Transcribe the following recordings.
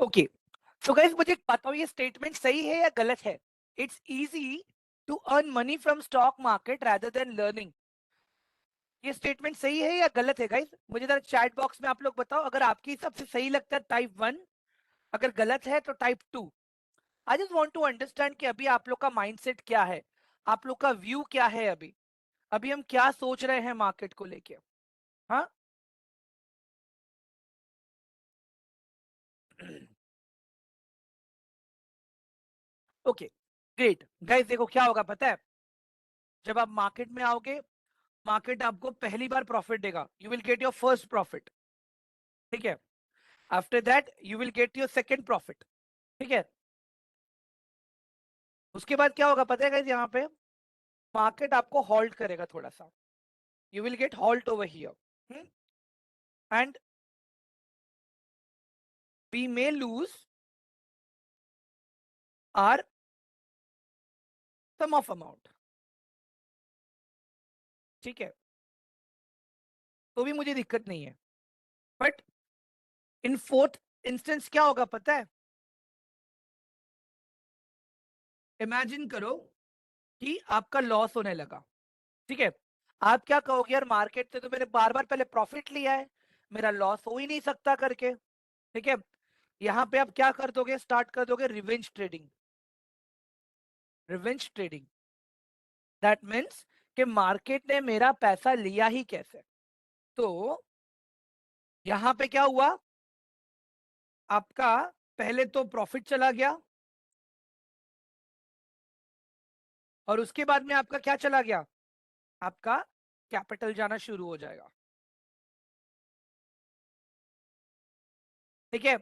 Okay, so guys मुझे बताओ ये स्टेटमेंट सही है या गलत है? It's easy to earn money from stock market rather than learning. ये स्टेटमेंट सही है या गलत है गाइस? मुझे जरा चैट बॉक्स में आप लोग बताओ, अगर आपके हिसाब से सही लगता है टाइप 1, अगर गलत है तो type 2। I just want to understand कि अभी आप लोग का माइंडसेट क्या है, आप लोग का व्यू क्या है, अभी अभी हम क्या सोच रहे हैं मार्केट को लेके। हाँ ओके ग्रेट गाइस, देखो क्या होगा पता है, जब आप मार्केट में आओगे, मार्केट आपको पहली बार प्रॉफिट देगा, you will get your first profit. ठीक है, after that you will get your second profit. ठीक है, उसके बाद क्या होगा पता है गाइस, यहाँ पे मार्केट आपको हॉल्ट करेगा थोड़ा सा, you will get halt over here and we may lose our some of amount. ठीक है, तो भी मुझे दिक्कत नहीं है, बट इन फोर्थ इंस्टेंस क्या होगा पता है, इमेजिन करो कि आपका लॉस होने लगा। ठीक है, आप क्या कहोगे, यार मार्केट से तो मैंने बार बार पहले प्रॉफिट लिया है, मेरा लॉस हो ही नहीं सकता करके। ठीक है, यहाँ पे आप क्या कर दोगे, स्टार्ट कर दोगे revenge trading. Revenge trading that means कि मार्केट ने मेरा पैसा लिया ही कैसे। तो यहाँ पे क्या हुआ, आपका पहले तो प्रॉफिट चला गया, और उसके बाद में आपका क्या चला गया, आपका कैपिटल जाना शुरू हो जाएगा। ठीक है,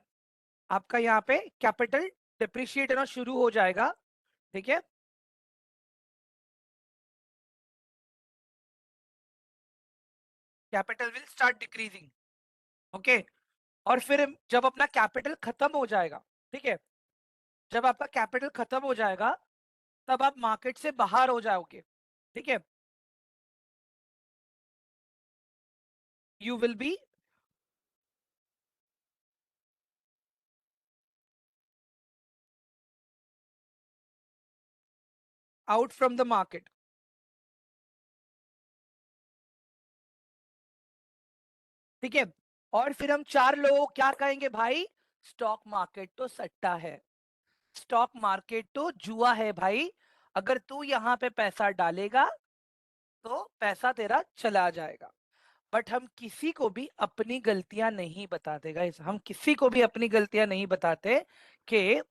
आपका यहाँ पे कैपिटल डिप्रिशिएट होना शुरू हो जाएगा। ठीक है, capital will start decreasing. Okay, और फिर जब अपना कैपिटल खत्म हो जाएगा, ठीक है, जब आपका कैपिटल खत्म हो जाएगा, तब आप मार्केट से बाहर हो जाओगे। ठीक है, you will be out from the market. ठीक है, और फिर हम चार लोग क्या कहेंगे, भाई स्टॉक मार्केट तो सट्टा है, स्टॉक मार्केट तो जुआ है भाई, अगर तू यहाँ पे पैसा डालेगा तो पैसा तेरा चला जाएगा। बट हम किसी को भी अपनी गलतियां नहीं बताते गाइस, हम किसी को भी अपनी गलतियां नहीं बताते कि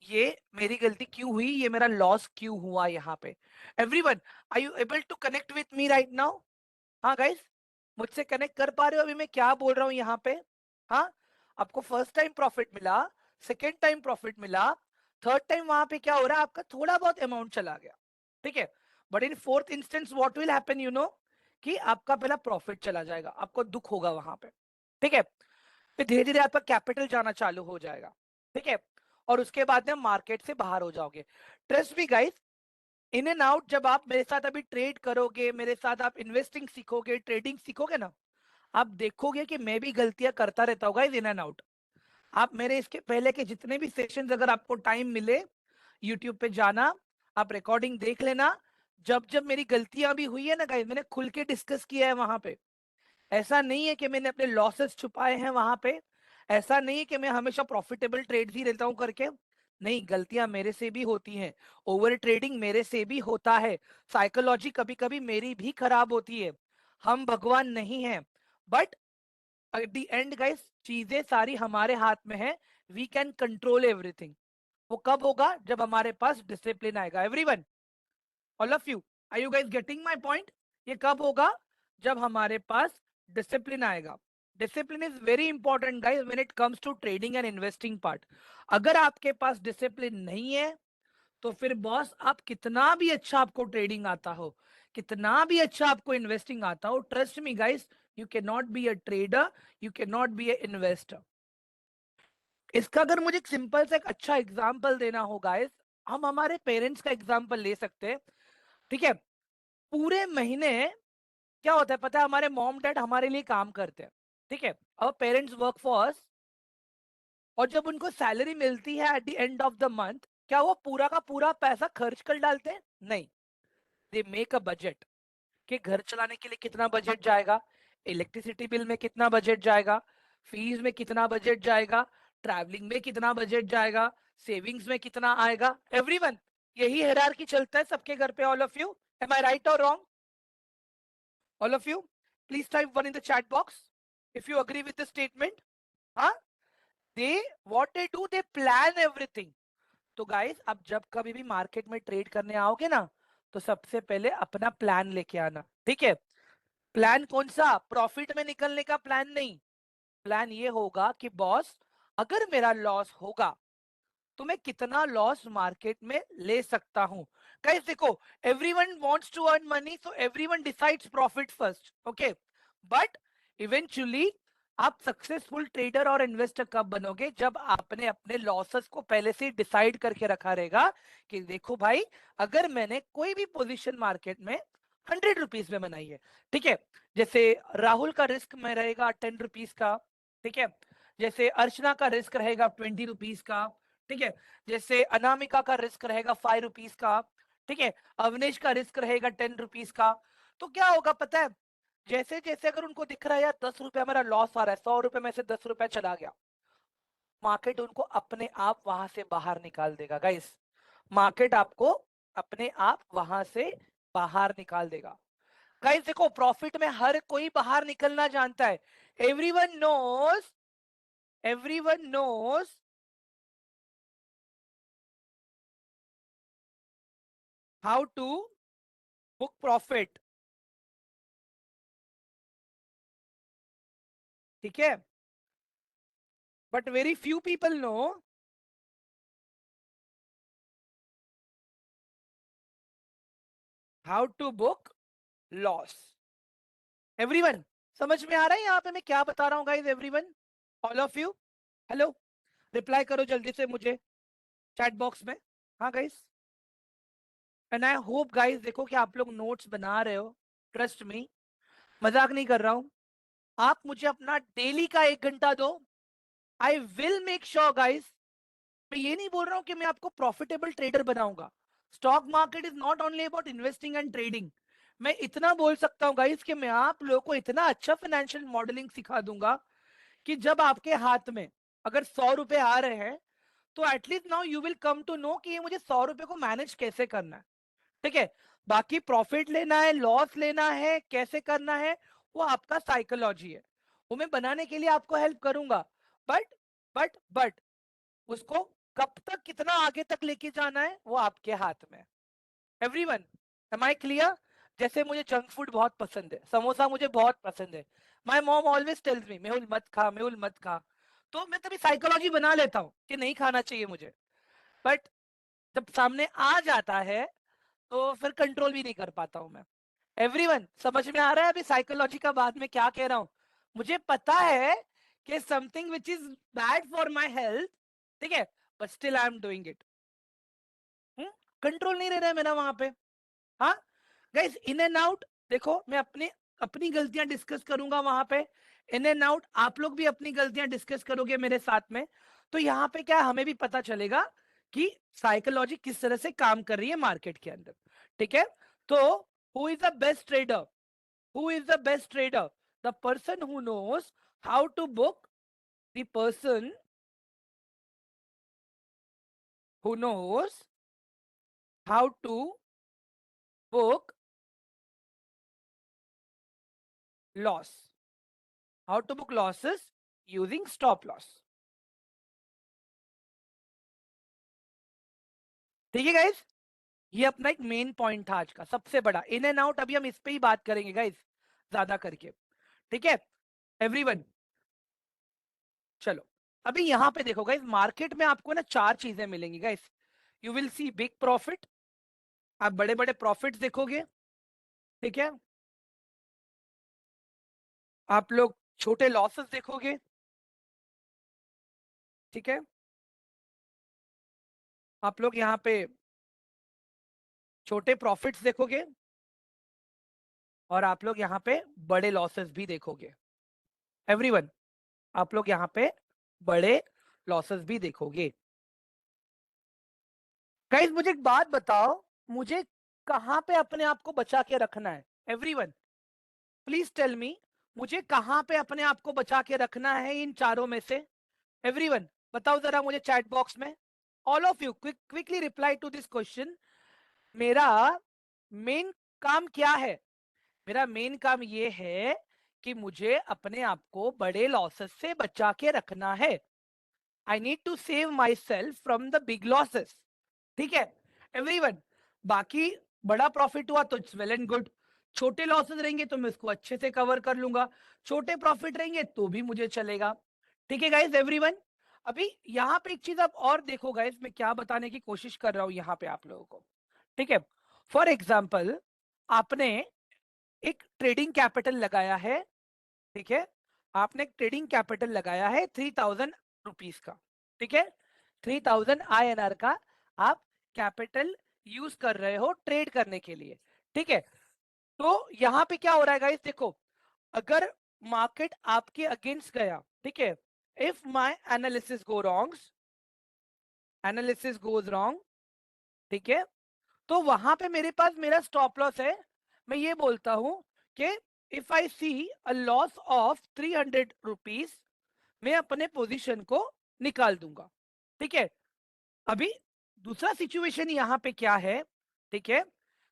ये मेरी गलती क्यों हुई, ये मेरा लॉस क्यों हुआ यहाँ पे। Everyone, are you able to connect with me right now? हाँ गाइस, मुझसे कनेक्ट कर पा रहे हो अभी मैं क्या बोल रहा हूँ यहाँ पे? हाँ, आपको फर्स्ट टाइम प्रॉफिट मिला, सेकेंड टाइम प्रॉफिट मिला, थर्ड टाइम वहां पे क्या हो रहा है, आपका थोड़ा बहुत अमाउंट चला गया। ठीक है, but in fourth instance what will happen you know, कि आपका पहला प्रॉफिट चला जाएगा, आपको दुख होगा वहां पे। ठीक है, फिर धीरे धीरे आपका कैपिटल जाना चालू हो जाएगा। ठीक है, और उसके बाद में मार्केट से बाहर हो जाओगे। Trust me guys, in and out, जब आप मेरे साथ अभी ट्रेड करोगे, मेरे साथ आप इन्वेस्टिंग सीखोगे, ट्रेडिंग सीखोगे ना, आप देखोगे कि मैं भी गलतियां करता रहता हूँ गाइस इन एंड आउट। आप मेरे इसके पहले के जितने भी सेशंस अगर आपको टाइम मिले, यूट्यूब पे जाना, आप रिकॉर्डिंग देख लेना, जब जब मेरी गलतियां भी हुई है ना गाइस, मैंने खुल के डिस्कस किया है वहां पे। ऐसा नहीं है कि मैंने अपने लॉसेस छुपाए हैं वहां पे, ऐसा नहीं है कि मैं हमेशा प्रॉफिटेबल ट्रेड ही लेता हूं करके। नहीं, गलतियां मेरे से भी होती हैं, ओवर ट्रेडिंग मेरे से भी होता है, साइकोलॉजी कभी कभी मेरी भी खराब होती है, हम भगवान नहीं हैं। But at the and guys, चीजें सारी हमारे हाथ में है, वी कैन कंट्रोल एवरीथिंग। वो कब होगा, जब हमारे पास डिसिप्लिन आएगा। Everyone, all of you, are you guys getting my point? ये कब होगा, जब हमारे पास डिसिप्लिन आएगा। Discipline is very important guys when it comes to trading and investing part. अगर आपके पास डिसिप्लिन नहीं है, तो फिर बॉस आप कितना भी अच्छा आपको ट्रेडिंग आता हो, कितना भी अच्छा आपको इन्वेस्टिंग आता हो, trust me guys, you can not be a trader, you can not be a investor. इसका अगर मुझे एक सिंपल से एक अच्छा एग्जांपल देना हो गाइस, हम हमारे पेरेंट्स का एग्जांपल ले सकते हैं। ठीक है, पूरे महीने क्या होता है पता है, हमारे मॉम डैड हमारे लिए काम करते हैं। ठीक है, और पेरेंट्स वर्क फॉर अस और जब उनको सैलरी मिलती है eight the end of the month, क्या वो पूरा का पूरा पैसा खर्च कर डालते हैं? नहीं, दे मेक अ बजट कि घर चलाने के लिए कितना बजट जाएगा, इलेक्ट्रिसिटी बिल में कितना बजट जाएगा, फीस में कितना बजट जाएगा, ट्रैवलिंग में कितना बजट जाएगा, सेविंग्स में कितना आएगा। एवरीवन, यही हायरार्की चलता है सबके घर पे। All of you, am I right और wrong? All of you, please type one in the chat box if you agree with the statement. हाँ, they what they do, they plan everything. तो guys, अब जब कभी भी market में trade करने आओगे ना, तो सबसे पहले अपना प्लान लेके आना, ठीक है? प्लान कौन सा? प्रॉफिट में निकलने का प्लान नहीं। प्लान ये होगा कि बॉस, अगर मेरा लॉस होगा तो मैं कितना लॉस मार्केट में ले सकता हूं। गाइस देखो, everyone wants to earn money, so everyone decides profit first, okay? But eventually आप सक्सेसफुल ट्रेडर और इन्वेस्टर कब बनोगे? जब आपने अपने लॉसेस को पहले से डिसाइड करके रखा रहेगा कि देखो भाई, अगर मैंने कोई भी पोजीशन मार्केट में 100 रुपीज में बनाई है, ठीक है? जैसे राहुल का रिस्क में रहेगा 10 रुपीज का, ठीक है? जैसे अर्चना का रिस्क रहेगा 20 रुपीज का, ठीक है? जैसे अनामिका का रिस्क रहेगा 5 रुपीज का, ठीक है? अवनेश का रिस्क रहेगा 10 रुपीज का। तो क्या होगा पता है? जैसे जैसे अगर उनको दिख रहा है यार 10 रुपया मेरा लॉस आ रहा है, 100 रुपए में से 10 रुपया चला गया, मार्केट उनको अपने आप वहां से बाहर निकाल देगा। गाइस, मार्केट आपको अपने आप वहां से बाहर निकाल देगा। गाइस देखो, प्रॉफिट में हर कोई बाहर निकलना जानता है। Everyone knows, everyone knows how to book profit, ठीक है? But very few people know how to book loss. Everyone, समझ में आ रहा है यहाँ पे मैं क्या बता रहा हूँ? Guys everyone, all of you, hello, reply करो जल्दी से मुझे चैट बॉक्स में। हाँ guys, and I hope guys, देखो कि आप लोग नोट्स बना रहे हो। ट्रस्ट मी, मजाक नहीं कर रहा हूँ। आप मुझे अपना डेली का 1 घंटा दो, I will make sure guys. मैं ये नहीं बोल रहा हूँ कि मैं आपको प्रॉफिटेबल ट्रेडर बनाऊंगा। Stock market is not only about investing and trading. मैं इतना बोल सकता हूँ गाइस कि मैं आप लोगों को इतना अच्छा फाइनेंशियल मॉडलिंग सिखा दूंगा कि जब आपके हाथ में अगर 100 रुपए आ रहे हैं, तो at least now you will come to know कि ये मुझे 100 रुपए को मैनेज कैसे करना है, ठीक है? बाकी प्रॉफिट लेना है, लॉस लेना है, कैसे करना है, वो आपका साइकोलॉजी है। वो मैं बनाने के लिए आपको हेल्प करूंगा। बट बट उसको कब तक, कितना आगे तक लेके जाना है, वो आपके हाथ में। Everyone, am I clear? जैसे मुझे जंक फूड बहुत पसंद है, समोसा मुझे बहुत पसंद है। My mom always tells me, Mehul मत खा, मेहुल मत खा। तो मैं तभी साइकोलॉजी बना लेता हूँ कि नहीं खाना चाहिए मुझे। बट जब सामने आ जाता है, तो फिर कंट्रोल भी नहीं कर पाता हूं मैं। एवरीवन, समझ में आ रहा है अभी साइकोलॉजी का बाद में क्या कह रहा हूं? मुझे पता है कि something which is bad for my health, ठीक है, but still I am doing it. Control नहीं रह रहा है मेरा वहां पे। हाँ गाइस, इन एंड आउट, देखो मैं अपने अपनी गलतियां डिस्कस करूंगा वहां पे। इन एंड आउट, आप लोग भी अपनी गलतियां डिस्कस करोगे मेरे साथ में। तो यहाँ पे क्या, हमें भी पता चलेगा कि साइकोलॉजी किस तरह से काम कर रही है मार्केट के अंदर, ठीक है? तो who is the best trader? Who is the best trader? The person who knows how to book, the person who knows how to book loss, how to book losses using stop loss। ठीक है guys, ये अपना एक main point था आज का सबसे बड़ा। इन एंड आउट अभी हम इस पे ही बात करेंगे गाइस, ज्यादा करके, ठीक है? एवरीवन, चलो अभी यहाँ पे देखो गाइस, मार्केट में आपको ना 4 चीजें मिलेंगी guys. You will see big profit, आप बड़े बड़े प्रॉफिट देखोगे, ठीक है? आप लोग छोटे लॉसेस देखोगे, ठीक है? आप लोग यहाँ पे छोटे प्रॉफिट्स देखोगे, और आप लोग यहाँ पे बड़े लॉसेस भी देखोगे। एवरीवन, आप लोग यहाँ पे बड़े लॉसेस भी देखोगे। गाइस मुझे एक बात बताओ, मुझे कहां पे अपने आप को बचा के रखना है? एवरीवन प्लीज टेल मी, मुझे कहां पे अपने आप को बचा के रखना है इन चारों में से? एवरीवन बताओ जरा मुझे चैट बॉक्स में। All of you quickly reply to this question. मेरा मेन काम क्या है? मेरा मेन काम ये है कि मुझे अपने आप को बड़े लॉसेस से बचा के रखना है। I need to save myself from the big losses. ठीक है एवरीवन, बाकी बड़ा प्रॉफिट हुआ तो इट्स वेल एंड गुड, छोटे लॉसेस रहेंगे तो मैं उसको अच्छे से कवर कर लूंगा, छोटे प्रॉफिट रहेंगे तो भी मुझे चलेगा। ठीक है गाइस एवरीवन, अभी यहाँ पे एक चीज आप और देखो गाइस, मैं क्या बताने की कोशिश कर रहा हूँ यहाँ पे आप लोगों को। ठीक है, फॉर एग्जाम्पल आपने एक ट्रेडिंग कैपिटल लगाया है। ठीक है, आपने एक ट्रेडिंग कैपिटल लगाया है 3000 रुपीज का। ठीक है, 3000 INR का आप कैपिटल यूज कर रहे हो ट्रेड करने के लिए। ठीक है, तो यहां पे क्या हो रहा है गाइस, देखो अगर मार्केट आपके अगेंस्ट गया, ठीक है, if my analysis goes wrong, ठीक है, तो वहां पे मेरे पास मेरा स्टॉप लॉस है। मैं ये बोलता हूं कि if I see a loss of 300 rupees, मैं अपने पोजीशन को निकाल दूंगा। ठीक है, अभी दूसरा सिचुएशन यहां पे क्या है? ठीक है,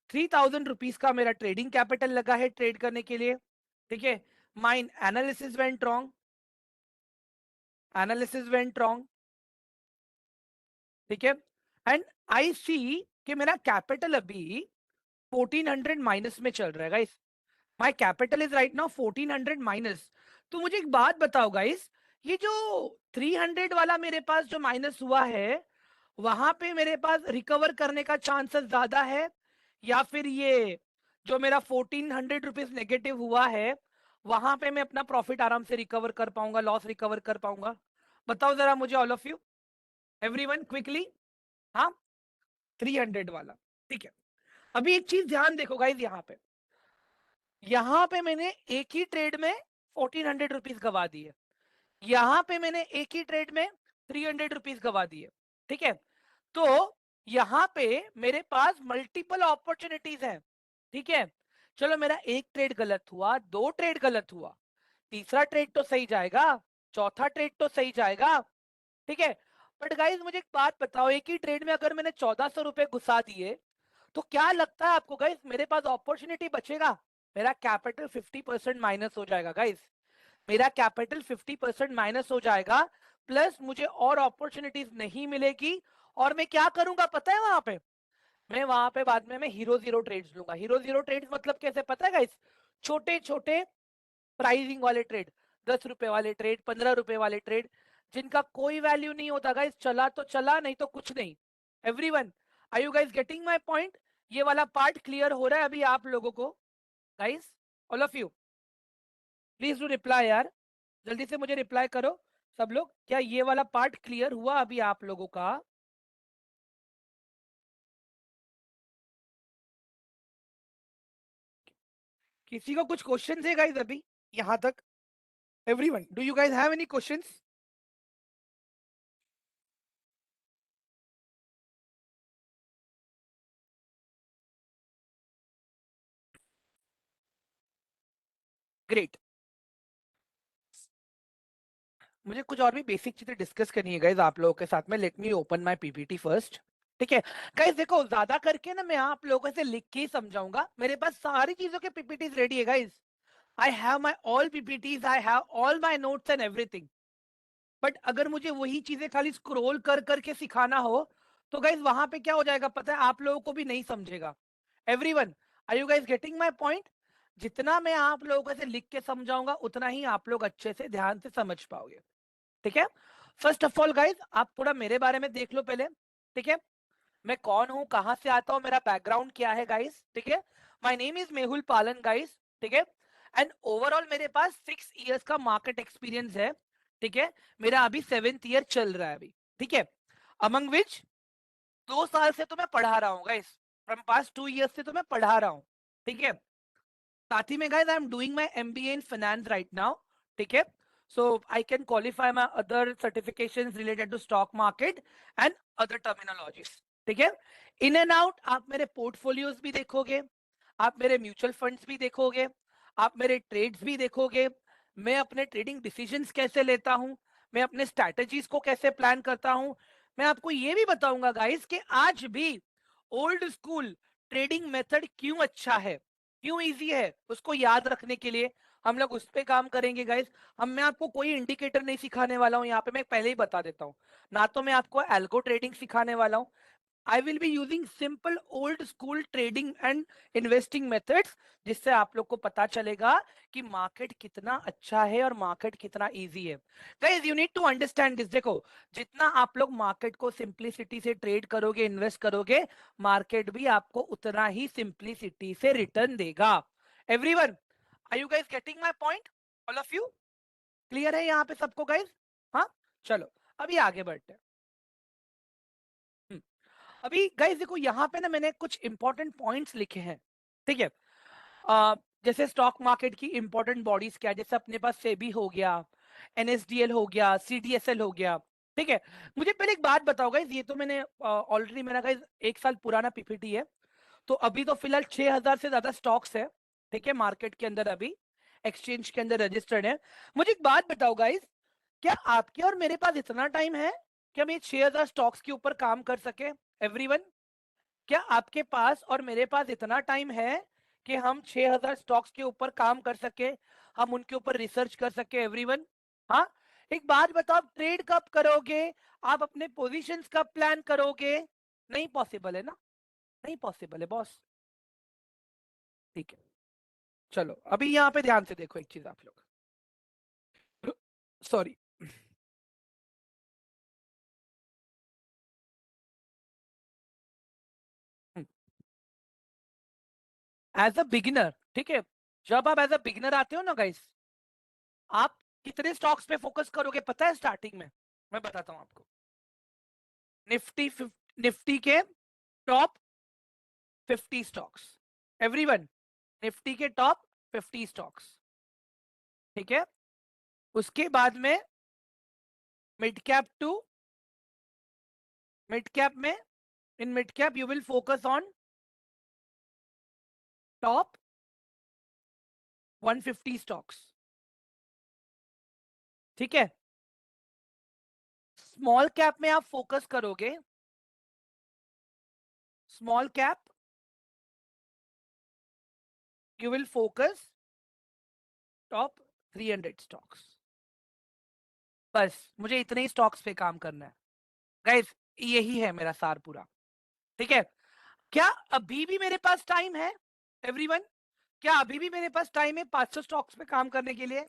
3000 रुपीज का मेरा ट्रेडिंग कैपिटल लगा है ट्रेड करने के लिए। ठीक है, माइन एनालिसिस वेंट रॉन्ग। ठीक है, एंड आई सी कि मेरा कैपिटल अभी 1400 माइनस में चल रहा है guys. My capital is right now 1400 minus. तो मुझे एक बात बताओ गाइस, ये जो 300 वाला मेरे पास जो माइनस हुआ है, वहां पे मेरे पास रिकवर करने का चांसेस ज्यादा है, या फिर ये जो मेरा 1400 रुपीज नेगेटिव हुआ है, वहां पे मैं अपना प्रॉफिट आराम से रिकवर कर पाऊंगा, लॉस रिकवर कर पाऊंगा? बताओ जरा मुझे all of you, everyone quickly. हाँ, 300 वाला। ठीक है, अभी एक चीज ध्यान देखो गाइस, यहाँ पे मैंने एक ही ट्रेड में 1400 रुपीज गवा दिए, यहाँ पे मैंने एक ही ट्रेड में 300 रुपीज गवा दिए। ठीक है, तो यहाँ पे मेरे पास मल्टीपल अपॉर्चुनिटीज हैं। ठीक है, चलो मेरा एक ट्रेड गलत हुआ, दो ट्रेड गलत हुआ, तीसरा ट्रेड तो सही जाएगा, चौथा ट्रेड तो सही जाएगा। ठीक है, बट गाइज मुझे एक बात बताओ, एक ही ट्रेड में अगर मैंने 1400 रुपए घुसा दिए, तो क्या लगता है आपको गाइज मेरे पास अपॉर्चुनिटी बचेगा? मेरा कैपिटल 50% माइनस हो जाएगा गाइज, मेरा कैपिटल 50% माइनस हो जाएगा, प्लस मुझे और अपॉर्चुनिटीज नहीं मिलेगी। और मैं क्या करूंगा पता है वहां पे? मैं वहां पे बाद में मैं हीरो जीरो ट्रेड्स लूंगा। हीरो जीरो ट्रेड्स मतलब कैसे पता है गाइस? छोटे छोटे प्राइसिंग वाले ट्रेड, 10 रुपए वाले ट्रेड, 15 रुपए वाले ट्रेड, जिनका कोई वैल्यू नहीं होता गाइस, चला तो चला, नहीं तो कुछ नहीं। Everyone, are you guys getting my point? ये वाला पार्ट क्लियर हो रहा है अभी आप लोगों को? Guys, all of you please do reply यार, जल्दी से मुझे रिप्लाई करो सब लोग, क्या ये वाला पार्ट क्लियर हुआ अभी आप लोगों का? किसी को कुछ क्वेश्चन है गाइस अभी यहां तक? Everyone, do you guys have any questions? Great, मुझे कुछ और भी बेसिक चीजें डिस्कस करनी है गाइस आप लोगों के साथ में। Let me open my PPT first. ठीक है गाइस, देखो ज्यादा करके ना मैं आप लोगों से लिख के ही समझाऊंगा, मेरे पास सारी चीजों के पीपीटीज रेडी है guys. I have my all PPTs, I have all my notes and everything. But अगर मुझे वही चीजें खाली स्क्रॉल कर करके सिखाना हो, तो गाइस वहां पे क्या हो जाएगा पता है? आप लोगों को भी नहीं समझेगा। Everyone, are you guys getting my point? जितना मैं आप लोगों से लिख के समझाऊंगा, उतना ही आप लोग अच्छे से ध्यान से समझ पाओगे। ठीक है, फर्स्ट ऑफ ऑल गाइज आप थोड़ा मेरे बारे में देख लो पहले। ठीक है, मैं कौन हूं, कहां से आता हूं, मेरा बैकग्राउंड क्या है गाइज। ठीक है, माय नेम इज मेहुल पालन गाइज। ठीक है, एंड ओवरऑल मेरे पास 6 इयर्स का मार्केट एक्सपीरियंस है। ठीक है, मेरा अभी 7th ईयर चल रहा है अभी। ठीक है, अमंग विच 2 साल से तो मैं पढ़ा रहा हूँ गाइज, फ्रॉम पास्ट 2 इयर्स से तो मैं पढ़ा रहा हूँ। ठीक है, साथ ही में guys I am doing my MBA in finance right now. ठीक है, So I can qualify my other certifications related to stock market and other terminologies. ठीक है? In and out आप मेरे portfolios भी देखोगे, आप मेरे म्यूचुअल फंड्स भी देखोगे, आप मेरे ट्रेड्स भी देखोगे, मैं अपने ट्रेडिंग डिसीजंस कैसे लेता हूं, मैं अपने स्ट्रैटेजीज को कैसे प्लान करता हूं, मैं आपको ये भी बताऊंगा गाइस कि आज भी ओल्ड स्कूल ट्रेडिंग मेथड क्यों अच्छा है, क्यों इजी है उसको याद रखने के लिए हम लोग उस पे काम करेंगे गाइस। हम मैं आपको कोई इंडिकेटर नहीं सिखाने वाला हूं, यहाँ पे मैं पहले ही बता देता हूँ, ना तो मैं आपको एल्गो ट्रेडिंग सिखाने वाला हूँ। I will be using simple old school trading and investing methods जिससे आप लोग को पता चलेगा कि मार्केट कितना अच्छा है और मार्केट कितना इजी है। Guys you need to understand this. देखो जितना आप लोग मार्केट को सिंप्लिसिटी से ट्रेड करोगे, इन्वेस्ट करोगे, मार्केट भी आपको उतना ही सिंप्लिसिटी से रिटर्न देगा। Everyone, are you guys getting my point? All of you clear है यहाँ पे सबको गाइस? हाँ, चलो अभी आगे बढ़ते हैं। अभी गाइस देखो यहाँ पे ना मैंने कुछ इंपॉर्टेंट पॉइंट्स लिखे हैं, ठीक है? अ, जैसे स्टॉक मार्केट की इंपॉर्टेंट बॉडीज क्या है, जैसे अपने पास सेबी हो गया, एनएसडीएल हो गया, सीडीएसएल हो गया, ठीक है? मुझे पहले एक बात बताओ गाइस, ये तो मैंने ऑलरेडी मेरा गाइस 1 साल पुराना पीपीटी है, तो अभी तो फिलहाल 6,000 से ज्यादा स्टॉक्स है, ठीक है, मार्केट के अंदर अभी एक्सचेंज के अंदर रजिस्टर्ड है। मुझे एक बात बताओ गाइस, क्या आपके और मेरे पास इतना टाइम है कि हम ये 6,000 स्टॉक्स के ऊपर काम कर सके? एवरीवन, क्या आपके पास और मेरे पास इतना टाइम है कि हम 6,000 स्टॉक्स के ऊपर काम कर सके, हम उनके ऊपर रिसर्च कर सके? एवरीवन, हाँ? एक बात बताओ, ट्रेड कब करोगे, आप अपने पोजीशंस कब प्लान करोगे? नहीं पॉसिबल है ना, नहीं पॉसिबल है बॉस, ठीक है? चलो अभी यहाँ पे ध्यान से देखो एक चीज आप लोग, सॉरी। एज अ बिगिनर, ठीक है, जब आप एज अ बिगिनर आते हो ना गाइस, आप कितने स्टॉक्स पे फोकस करोगे पता है? स्टार्टिंग में मैं बताता हूँ आपको, निफ्टी निफ्टी के टॉप 50 स्टॉक्स। एवरीवन, निफ्टी के टॉप 50 स्टॉक्स, ठीक है? उसके बाद में mid cap to mid cap में, in mid cap you will focus on top 150 stocks, ठीक है? स्मॉल कैप में आप फोकस करोगे, small cap you will focus top 300 stocks. बस मुझे इतने ही स्टॉक्स पे काम करना है गाइस, यही है मेरा सार पूरा, ठीक है? क्या अभी भी मेरे पास टाइम है? एवरीवन, क्या अभी भी मेरे पास टाइम है 500 स्टॉक्स पे काम करने के लिए?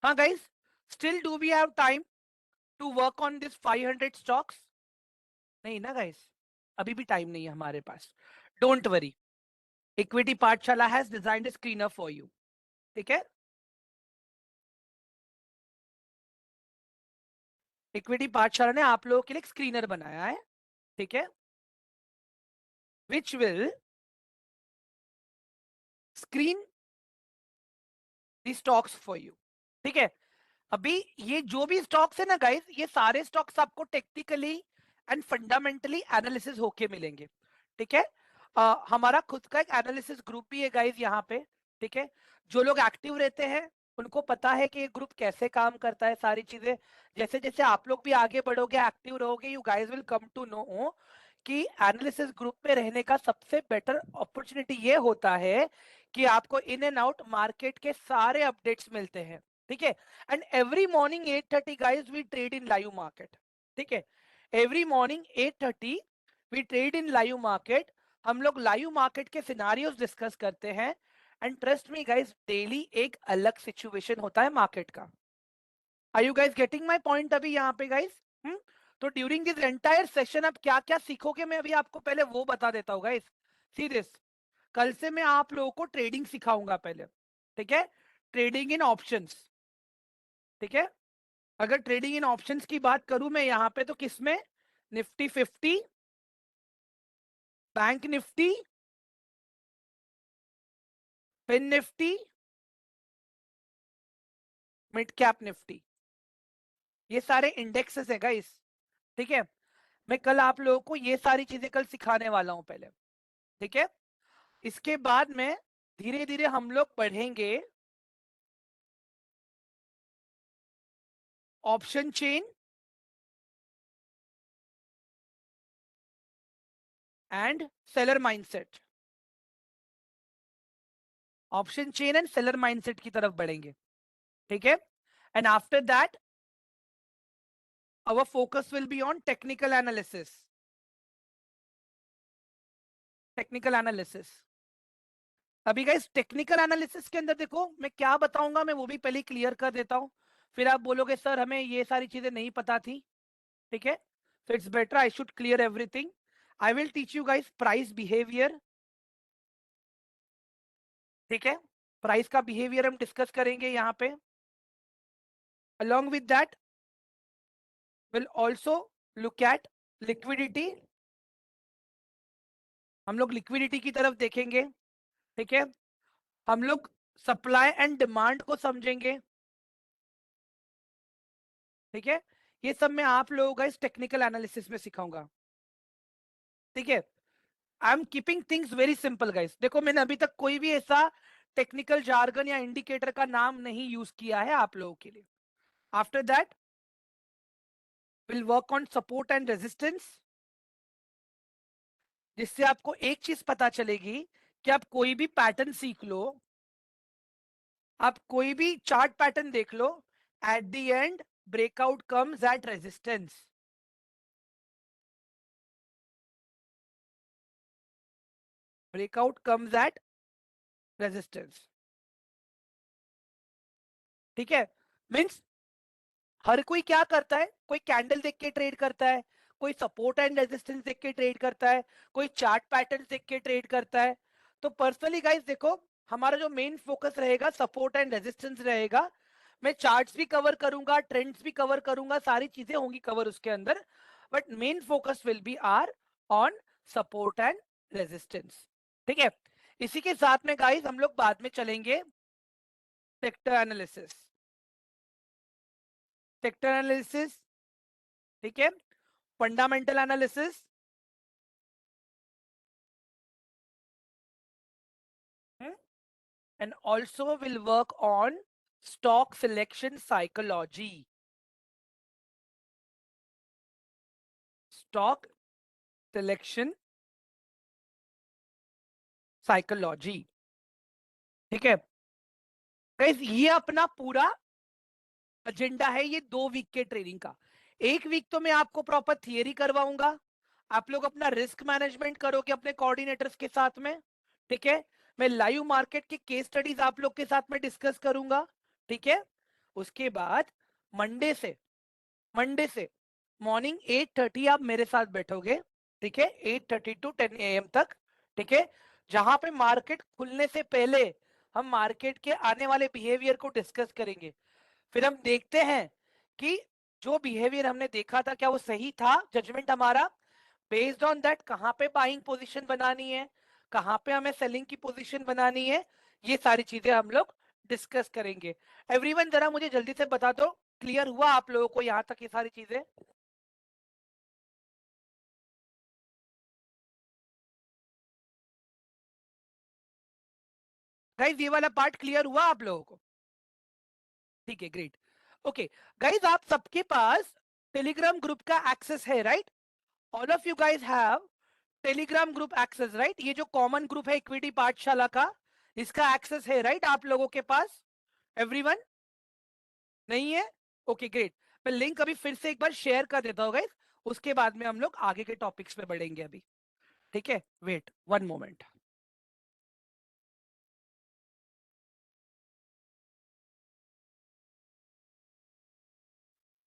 हाँ guys, still do we have time to work on this 500 stocks? नहीं ना गाइस, अभी भी टाइम नहीं है हमारे पास। Don't worry, equity Pathshala has designed a screener for you, ठीक है? इक्विटी पाठशाला ने आप लोगों के लिए एक स्क्रीनर बनाया है, ठीक है, which will screen the stocks for you, ठीक है? अभी ये जो भी स्टॉक्स है ना गाइस, ये सारे स्टॉक्स आपको टेक्निकली एंड फंडामेंटली एनालिसिस होके मिलेंगे, ठीक है? हमारा खुद का एक एनालिसिस ग्रुप भी है गाइस यहाँ पे, ठीक है? जो लोग एक्टिव रहते हैं उनको पता है कि ये ग्रुप कैसे काम करता है, सारी चीजें। जैसे जैसे आप लोग भी आगे बढ़ोगे, एक्टिव रहोगे, you guys will come to know कि एनालिसिस ग्रुप में रहने का सबसे बेटर अपॉर्चुनिटी ये होता है कि आपको इन एंड आउट मार्केट के सारे अपडेट्स मिलते हैं, ठीक है? And every morning 8:30 guys we trade in live market, ठीक है? Every morning 8:30 we trade in live market. हम लोग लाइव मार्केट के सिनारियोस डिस्कस करते हैं, and trust me guys, daily एक अलग सिचुएशन होता है मार्केट का। Are you guys getting my point अभी यहाँ पे गाइस? तो ड्यूरिंग दिस एंटायर सेशन आप क्या क्या सीखोगे, मैं अभी आपको पहले वो बता देता हूँ गाइस। सी दिस, कल से मैं आप लोगों को ट्रेडिंग सिखाऊंगा पहले, ठीक है? ट्रेडिंग इन ऑप्शंस, ठीक है? अगर ट्रेडिंग इन ऑप्शंस की बात करूं मैं यहाँ पे, तो किसमें? Nifty 50, bank Nifty fin Nifty, mid cap Nifty, ये सारे इंडेक्सेस है गाइस। ठीक है, मैं कल आप लोगों को ये सारी चीजें कल सिखाने वाला हूं पहले। ठीक है, इसके बाद में धीरे धीरे हम लोग पढ़ेंगे option chain and seller mindset. Option chain and seller mindset की तरफ बढ़ेंगे। ठीक है, and after that our focus will be on technical analysis। Technical analysis. अभी गाइस टेक्निकल एनालिसिस के अंदर देखो मैं क्या बताऊंगा, मैं वो भी पहले क्लियर कर देता हूं। फिर आप बोलोगे सर हमें ये सारी चीजें नहीं पता थी। ठीक है, so it's better I should clear everything। I will teach you guys price behavior। ठीक है, प्राइस का बिहेवियर हम डिस्कस करेंगे यहाँ पे। along with that we'll also look at liquidity। हम लोग लिक्विडिटी की तरफ देखेंगे। ठीक है, हम लोग सप्लाई एंड डिमांड को समझेंगे। ठीक है, ये सब मैं आप लोगों का इस टेक्निकल एनालिसिस में सिखाऊंगा। ठीक है, I am keeping things very simple guys. देखो मैंने अभी तक कोई भी ऐसा टेक्निकल जार्गन या इंडिकेटर का नाम नहीं यूज किया है आप लोगों के लिए। After that will work on support and resistance, जिससे आपको एक चीज पता चलेगी कि आप कोई भी पैटर्न सीख लो, आप कोई भी चार्ट पैटर्न देख लो, at the end breakout comes at resistance. Breakout comes at resistance. ठीक है, मीन्स हर कोई क्या करता है, कोई कैंडल देख के ट्रेड करता है, कोई सपोर्ट एंड रेजिस्टेंस देख के ट्रेड करता है, कोई चार्ट पैटर्न देख के ट्रेड करता है। तो पर्सनली गाइस देखो, हमारा जो मेन फोकस रहेगा सपोर्ट एंड रेजिस्टेंस रहेगा। मैं चार्ट्स भी कवर करूंगा, ट्रेंड्स भी कवर करूंगा, सारी चीजें होंगी कवर उसके अंदर, but main focus will be are on support and resistance. ठीक है, इसी के साथ में गाइस हम लोग बाद में चलेंगे सेक्टर एनालिसिस। सेक्टर एनालिसिस, ठीक है, fundamental analysis, and also will work on stock selection psychology। stock selection psychology। ठीक है गाइस, ये अपना पूरा एजेंडा है ये 2 वीक के ट्रेनिंग का। एक वीक तो मैं आपको प्रॉपर थियरी करवाऊंगा, आप लोग अपना रिस्क मैनेजमेंट करोगे अपने कोऑर्डिनेटर्स के साथ में। ठीक है, मैं लाइव मार्केट के केस स्टडीज आप लोग के साथ में डिस्कस करूंगा। ठीक है, उसके बाद मंडे से मंडे से मॉर्निंग 8:30 आप मेरे साथ बैठोगे। ठीक है, 8:30 टू 10 AM तक। ठीक है, जहां पे मार्केट खुलने से पहले हम मार्केट के आने वाले बिहेवियर को डिस्कस करेंगे। फिर हम देखते हैं कि जो बिहेवियर हमने देखा था क्या वो सही था, जजमेंट हमारा बेस्ड ऑन दैट कहां पे बाइंग पोजीशन बनानी है, कहां पे हमें सेलिंग की पोजीशन बनानी है, ये सारी चीजें हम लोग डिस्कस करेंगे। एवरीवन जरा मुझे जल्दी से बता दो, क्लियर हुआ आप लोगों को यहां तक ये सारी चीजें? गाइज ये वाला पार्ट क्लियर हुआ आप लोगों को? ठीक है, ग्रेट। ओके गाइज, आप सबके पास टेलीग्राम ग्रुप का एक्सेस है right? All of you guys have Telegram group access right? ये जो कॉमन ग्रुप है इक्विटी पाठशाला का, इसका एक्सेस है राइट आप लोगों के पास? एवरीवन नहीं है? ओके ग्रेट, मैं लिंक अभी फिर से एक बार शेयर कर देता हूँ गाइज, उसके बाद में हम लोग आगे के टॉपिक्स पे बढ़ेंगे अभी। ठीक है, वेट 1 मोमेंट।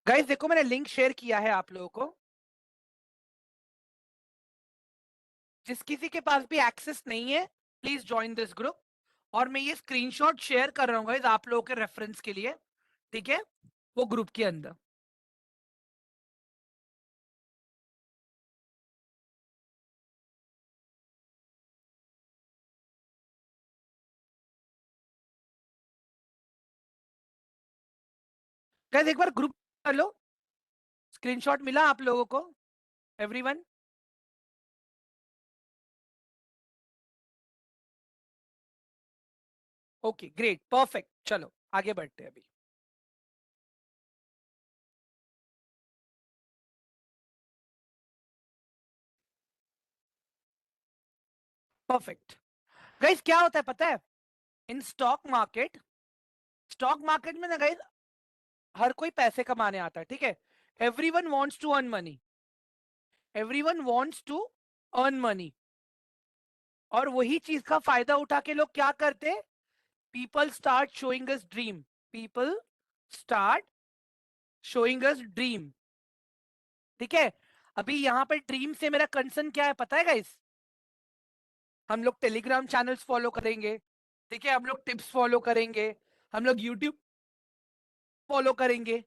गाइज देखो मैंने लिंक शेयर किया है आप लोगों को, जिस किसी के पास भी एक्सेस नहीं है प्लीज ज्वाइन दिस ग्रुप। और मैं ये स्क्रीनशॉट शेयर कर रहा हूँ गाइस आप लोगों के रेफरेंस के लिए। ठीक है, वो ग्रुप के अंदर। गाइस एक बार ग्रुप कर लो, स्क्रीनशॉट मिला आप लोगों को, एवरीवन? ओके ग्रेट परफेक्ट, चलो आगे बढ़ते हैं अभी। परफेक्ट। गाइस क्या होता है पता है, इन स्टॉक मार्केट में ना गाइस हर कोई पैसे कमाने आता है, ठीक है? Everyone wants to earn money, everyone wants to earn money. और वही चीज का फायदा उठा के लोग क्या करते, people start showing us dream, people start showing us dream, ठीक है? अभी यहाँ पे ड्रीम से मेरा कंसर्न क्या है पता है गाइस? हम लोग टेलीग्राम चैनल्स फॉलो करेंगे, ठीक है? हम लोग टिप्स फॉलो करेंगे, हम लोग यूट्यूब फॉलो करेंगे,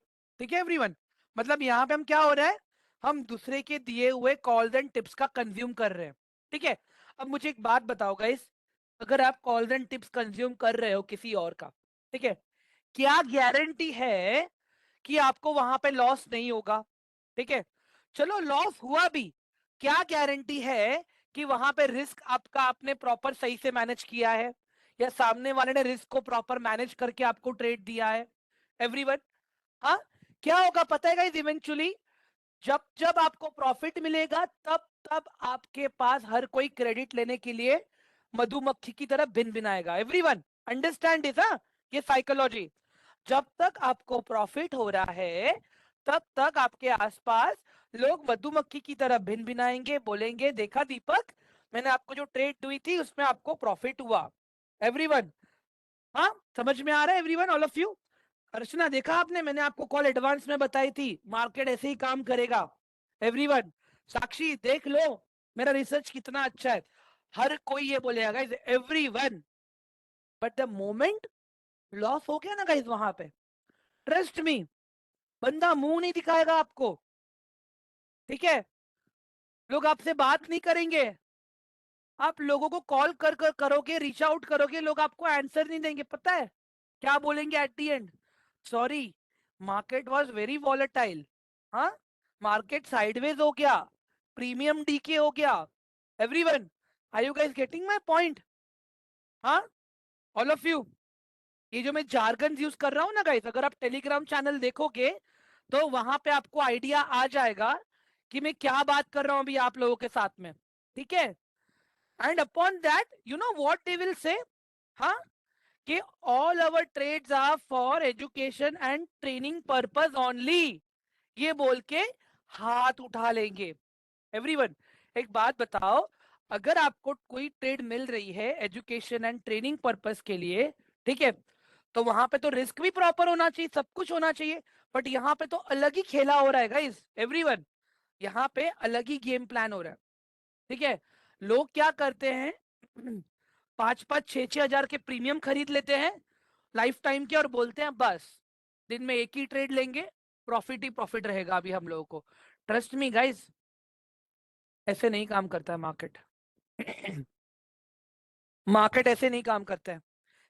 ठीक है एवरीवन? मतलब यहाँ पे हम क्या हो रहा है, हम दूसरे के दिए हुए कॉल्स एंड टिप्स का कंज्यूम कर रहे हैं, ठीक है? अब मुझे एक बात बताओ गाइस, अगर आप कॉल्स एंड टिप्स कंज्यूम कर रहे हो किसी और का, ठीक है, क्या गारंटी है कि आपको वहां पे लॉस नहीं होगा? ठीक है, चलो लॉस हुआ भी, क्या गारंटी है कि वहां पे रिस्क आपका आपने प्रॉपर सही से मैनेज किया है, या सामने वाले ने रिस्क को प्रॉपर मैनेज करके आपको ट्रेड दिया है? एवरीवन, हाँ? क्या होगा पता है गाइस, इवेंचुअली जब जब आपको प्रॉफिट मिलेगा तब तब आपके पास हर कोई क्रेडिट लेने के लिए मधुमक्खी की तरह भिन भिनाएगा। Everyone understand this? ये साइकोलॉजी। जब तक आपको प्रॉफिट हो रहा है तब तक आपके आसपास लोग मधुमक्खी की तरह भिन भिनाएंगे, बोलेंगे देखा दीपक, मैंने आपको जो ट्रेड हुई थी उसमें आपको प्रॉफिट हुआ। एवरीवन, हाँ समझ में आ रहा है एवरीवन, ऑल ऑफ यू? अर्चना देखा आपने, मैंने आपको कॉल एडवांस में बताई थी, मार्केट ऐसे ही काम करेगा। एवरीवन, साक्षी देख लो मेरा रिसर्च कितना अच्छा है। हर कोई ये बोलेगा guys, everyone, but the moment loss हो गया ना गाइस वहां पे, ट्रस्ट मी, बंदा मुंह नहीं दिखाएगा आपको, ठीक है? लोग आपसे बात नहीं करेंगे, आप लोगों को कॉल कर कर करोगे, रीच आउट करोगे, लोग आपको आंसर नहीं देंगे, पता है क्या बोलेंगे at the end? Sorry, market was very volatile. हाँ, मार्केट साइडवेज हो गया, प्रीमियम डीके हो गया। Everyone, are you guys getting my point? हाँ, ऑल ऑफ यू? ये जो मैं जार्गन यूज कर रहा हूँ ना गाइस, अगर आप टेलीग्राम चैनल देखोगे तो वहां पे आपको आइडिया आ जाएगा कि मैं क्या बात कर रहा हूँ अभी आप लोगों के साथ में, ठीक है? And upon that you know what they will say, हाँ, कि all our trades are for education and training purpose only, ये बोल के हाथ उठा लेंगे। एवरीवन, एक बात बताओ, अगर आपको कोई ट्रेड मिल रही है एजुकेशन एंड ट्रेनिंग पर्पस के लिए, ठीक है, तो वहां पे तो रिस्क भी प्रॉपर होना चाहिए, सब कुछ होना चाहिए। बट यहाँ पे तो अलग ही खेला हो रहा है गाइस, एवरीवन, यहाँ पे अलग ही गेम प्लान हो रहा है, ठीक है? लोग क्या करते हैं, 5-5 6-6 हजार के प्रीमियम खरीद लेते हैं लाइफ टाइम के, और बोलते हैं बस दिन में एक ही ट्रेड लेंगे, प्रॉफिट ही प्रॉफिट रहेगा अभी हम लोगों को। ट्रस्ट मी गाइस, ऐसे नहीं काम करता है मार्केट। मार्केट ऐसे नहीं काम करता है।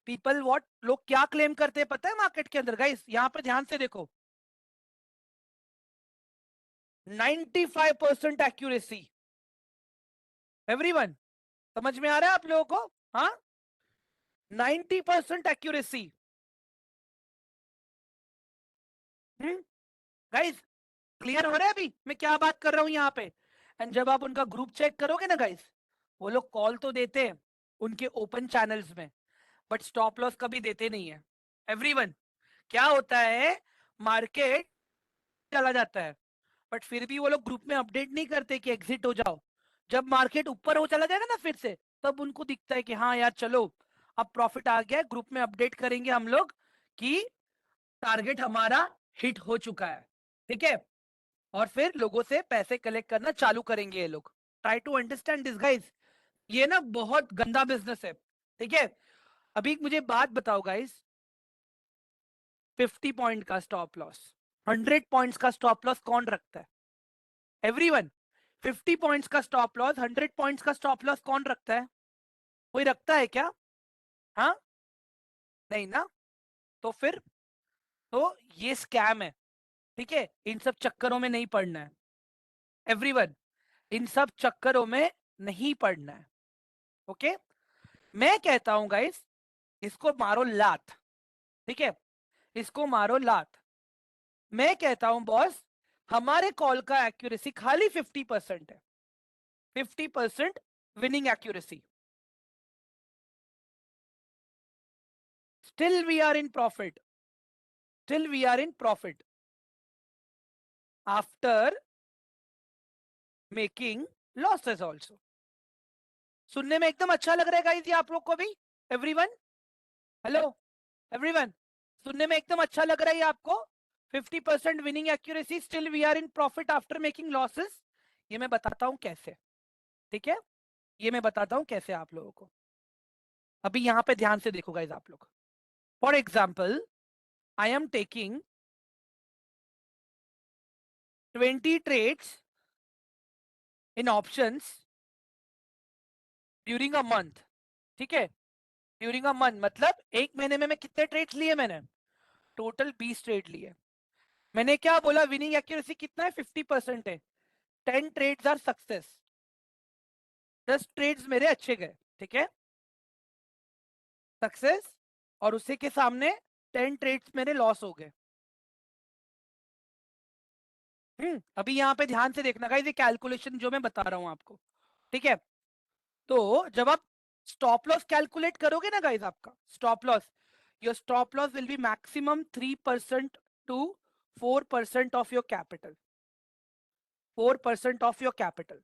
पीपल व्हाट, लोग क्या क्लेम करते हैं पता है मार्केट के अंदर गाइस? यहाँ पे ध्यान से देखो, 95% एक्यूरेसी। एवरीवन, समझ में आ रहा है आप लोगों को? हाँ, 90% एक्यूरेसी। गाइस क्लियर हो रहा है अभी मैं क्या बात कर रहा हूँ यहाँ पे? एंड जब आप उनका ग्रुप चेक करोगे ना गाइस, वो लोग कॉल तो देते हैं उनके ओपन चैनल्स में, बट स्टॉप लॉस कभी देते नहीं है। एवरीवन, क्या होता है, मार्केट चला जाता है बट फिर भी वो लोग ग्रुप में अपडेट नहीं करते कि एग्जिट हो जाओ। जब मार्केट ऊपर हो चला जाएगा ना फिर से, तब उनको दिखता है कि हाँ यार चलो अब प्रॉफिट आ गया है, ग्रुप में अपडेट करेंगे हम लोग कि टारगेट हमारा हिट हो चुका है, ठीक है? और फिर लोगों से पैसे कलेक्ट करना चालू करेंगे ये लोग। Try to understand this guys, ये ना बहुत गंदा बिजनेस है, ठीक है? अभी मुझे बात बताओ गाइस, 50 पॉइंट का स्टॉप लॉस, 100 पॉइंट्स का स्टॉप लॉस कौन रखता है? एवरीवन, 50 पॉइंट्स का स्टॉप लॉस, 100 पॉइंट्स का स्टॉप लॉस कौन रखता है? कोई रखता है क्या? हाँ, नहीं ना? तो फिर तो ये स्कैम है, ठीक है, इन सब चक्करों में नहीं पड़ना है एवरीवन, इन सब चक्करों में नहीं पड़ना है। ओके, मैं कहता हूं गाइस, इसको मारो लात, ठीक है, इसको मारो लात। मैं कहता हूं बॉस, हमारे कॉल का एक्यूरेसी खाली 50% है, 50% winning accuracy, still we are in profit, still we are in profit after making losses also। सुनने में एकदम अच्छा लग रहा है गाइस ये आप लोग को भी, एवरीवन, हेलो एवरीवन, सुनने में एकदम अच्छा लग रहा है ये आपको? 50% winning accuracy, still we are in profit after making losses. ये मैं बताता हूं कैसे, ठीक है, ये मैं बताता हूं कैसे आप लोगों को। अभी यहां पे ध्यान से देखो गाइस आप लोग। For example, I am taking 20 trades in options during a month, ठीक है, ड्यूरिंग अ मंथ मतलब एक महीने में मैं कितने ट्रेड्स लिए? मैंने टोटल 20 ट्रेड लिए। मैंने क्या बोला? विनिंग एक्यूरेसी कितना है? 50% है। 10 ट्रेड्स आर सक्सेस, 10 ट्रेड्स मेरे अच्छे गए, ठीक है, सक्सेस, और उसी के सामने 10 ट्रेड्स मेरे लॉस हो गए। अभी यहाँ पे ध्यान से देखना गाइस, ये कैलकुलेशन जो मैं बता रहा हूं आपको, ठीक है। तो जब आप स्टॉप लॉस कैलकुलेट करोगे ना गाइस, आपका stop loss, your stop loss will be maximum 3% to 4% of your capital, 4% of your capital.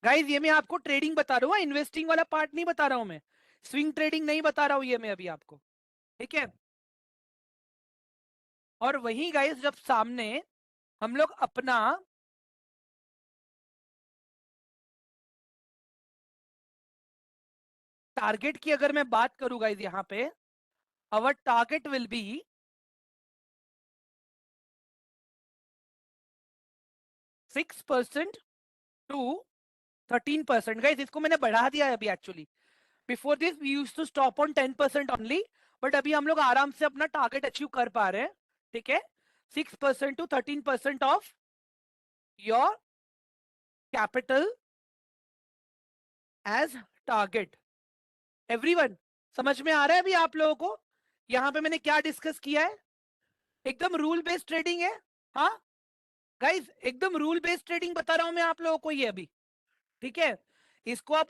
Guys ये मैं आपको ट्रेडिंग बता रहा हूँ, इन्वेस्टिंग वाला पार्ट नहीं बता रहा हूं मैं, स्विंग ट्रेडिंग नहीं बता रहा हूं ये मैं अभी आपको, ठीक है। और वही गाइस जब सामने हम लोग अपना टारगेट की अगर मैं बात करूं गाइस, यहाँ पे our target will be 6% to 13%। Guys इसको मैंने बढ़ा दिया है अभी actually, before this we used to stop on 10% only, but अभी हम लोग आराम से अपना टारगेट अचीव कर पा रहे हैं, ठीक है। 6% to 13% of your capital as target. Everyone, समझ में आ रहा है अभी आप लोगों को यहाँ पे मैंने क्या डिस्कस किया है? एकदम रूल बेस्ड ट्रेडिंग है, हाँ गाइस, एकदम रूल बेस्ड ट्रेडिंग बता रहा हूं मैं आप लोगों को ये अभी, ठीक है। इसको आप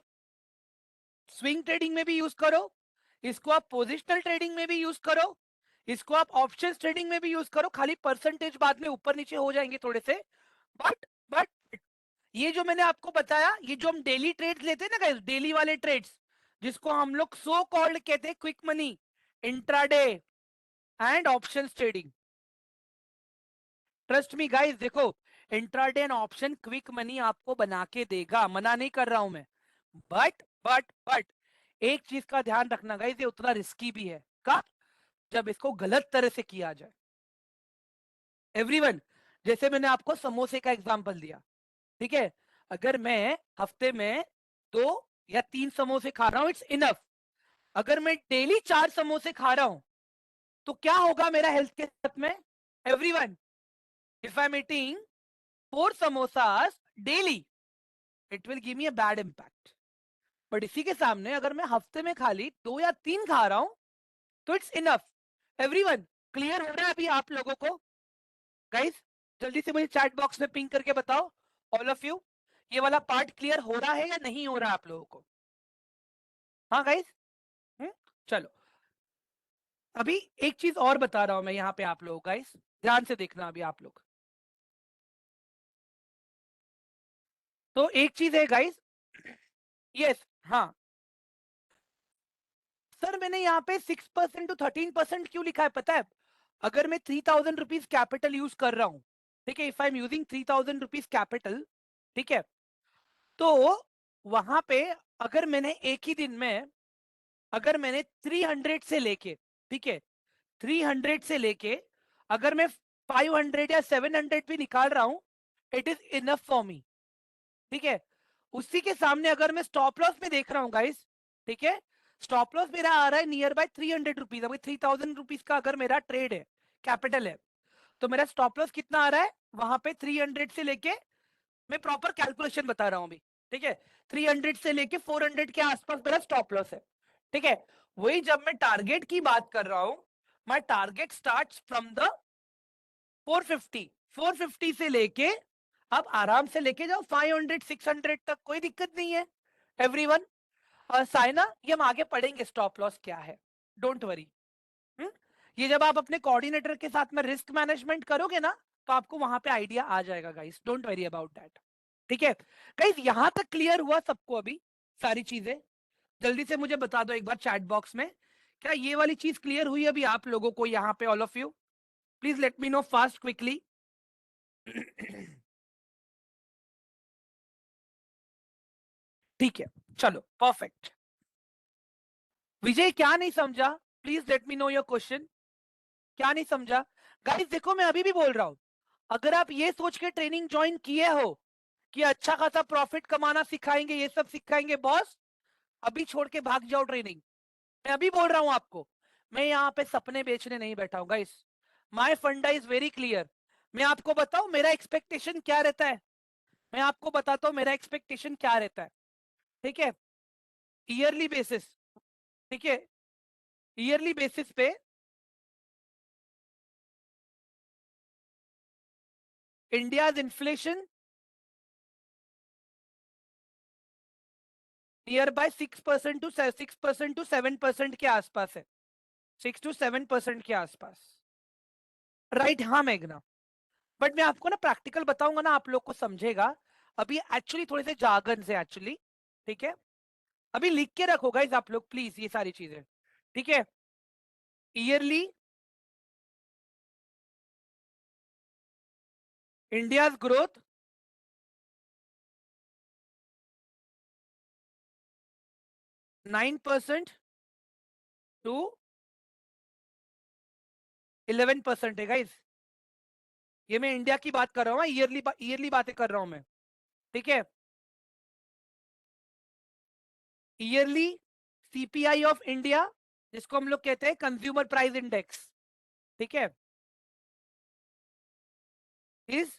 स्विंग ट्रेडिंग में भी यूज करो, इसको आप पोजिशनल ट्रेडिंग में भी यूज करो, इसको आप ऑप्शन ट्रेडिंग में भी यूज करो। खाली परसेंटेज बाद में ऊपर नीचे हो जाएंगे थोड़े से, बट ये जो मैंने आपको बताया, ये जो हम डेली ट्रेड्स लेते हैं ना गाइस, डेली वाले ट्रेड्स, जिसको हम लोग सो कॉल्ड कहते हैं quick money, intraday and options trading. Trust me guys, देखो, intraday and option quick money आपको बना के देगा, मना नहीं कर रहा हूं मैं, बट एक चीज का ध्यान रखना गाइस, ये उतना रिस्की भी है। कब? जब इसको गलत तरह से किया जाए। एवरीवन, जैसे मैंने आपको समोसे का एग्जांपल दिया, ठीक है, अगर मैं हफ्ते में 2 या 3 समोसे खा रहा हूं, इट्स इनफ। अगर मैं डेली 4 समोसे खा रहा हूं, तो क्या होगा मेरा हेल्थ के साथ में? Everyone, if I am eating 4 samosas daily, it will give me a bad impact. But इसी के सामने अगर मैं हफ्ते में खाली 2 या 3 खा रहा हूं, तो इट्स इनफ। एवरीवन, क्लियर हो रहा है अभी आप लोगों को? गाइस जल्दी से मुझे चैट बॉक्स में पिंग करके बताओ, ऑल ऑफ यू, ये वाला पार्ट क्लियर हो रहा है या नहीं हो रहा है आप लोगों को? हाँ गाइस, चलो, अभी एक चीज और बता रहा हूं मैं यहाँ पे आप लोगों, गाइस ध्यान से देखना अभी आप लोग। तो एक चीज है गाइस, यस, हाँ सर, मैंने यहाँ पे 6% टू 13% क्यों लिखा है पता है? अगर मैं 3000 रुपीज कैपिटल यूज कर रहा हूं, ठीक है, if I am using 3000 rupees capital, ठीक है, तो वहां पे अगर मैंने एक ही दिन में, अगर मैंने 300 से लेके, ठीक है, 300 से लेके अगर मैं 500 या 700 भी निकाल रहा हूं, it is enough for me, ठीक है। उसी के सामने अगर मैं स्टॉप लॉस में देख रहा हूं गाइस, ठीक है, स्टॉप लॉस मेरा आ रहा है नियर बाय 300 रुपीज। अभी 3000 रुपीज का अगर मेरा ट्रेड है, कैपिटल है, तो मेरा स्टॉप लॉस कितना आ रहा है वहां पे 300 से लेके, मैं प्रॉपर कैलकुलेशन बता रहा हूं अभी, ठीक है, 300 से लेके 400 के आसपास मेरा स्टॉप लॉस है, ठीक है। वही जब मैं टारगेट की बात कर रहा हूं, my target starts from the 450, 450 से लेके अब आराम से लेके जाओ 500 600 तक, कोई दिक्कत नहीं है एवरीवन। साइना, ये हम आगे पढ़ेंगे स्टॉप लॉस क्या है, डोंट वरी। ये जब आप अपने कोऑर्डिनेटर के साथ में रिस्क मैनेजमेंट करोगे ना, तो आपको वहां पे आइडिया आ जाएगा guys, don't worry about that, ठीक है। गाइस यहां तक क्लियर हुआ सबको अभी सारी चीजें? जल्दी से मुझे बता दो एक बार चैट बॉक्स में, क्या ये वाली चीज क्लियर हुई अभी आप लोगों को यहाँ पे, all of you? Please let me know fast quickly. ठीक है, चलो परफेक्ट। विजय क्या नहीं समझा? Please let me know your question. क्या नहीं समझा? गाइस देखो मैं अभी भी बोल रहा हूं, अगर आप ये सोच के ट्रेनिंग ज्वाइन किए हो कि अच्छा खासा प्रॉफिट कमाना सिखाएंगे, ये सब सिखाएंगे बॉस, अभी छोड़ के भाग जाओ ट्रेनिंग। मैं अभी बोल रहा हूं आपको, मैं यहाँ पे सपने बेचने नहीं बैठा हूं गाइस। माय फंडा इज वेरी क्लियर। मैं आपको बताऊं मेरा एक्सपेक्टेशन क्या रहता है, मैं आपको बताता हूं मेरा एक्सपेक्टेशन क्या रहता है, ठीक है। ईयरली बेसिस, ठीक है, ईयरली बेसिस पे India's inflation nearby 6% to 6% to 7% के आसपास है, 6 to 7% के आसपास, राइट? हाँ मेघना, बट मैं आपको ना प्रैक्टिकल बताऊंगा ना, आप लोग को समझेगा। अभी एक्चुअली थोड़े से जार्गन से एक्चुअली, ठीक है। अभी लिख के रखो गाइस आप लोग प्लीज ये सारी चीजें, ठीक है। ईयरली इंडियाज ग्रोथ 9% टू 11% है गाइस। ये मैं इंडिया की बात कर रहा हूँ, ईयरली बातें कर रहा हूं मैं, ठीक है। ईयरली सीपीआई ऑफ इंडिया, जिसको हम लोग कहते हैं कंज्यूमर प्राइस इंडेक्स, ठीक है, इज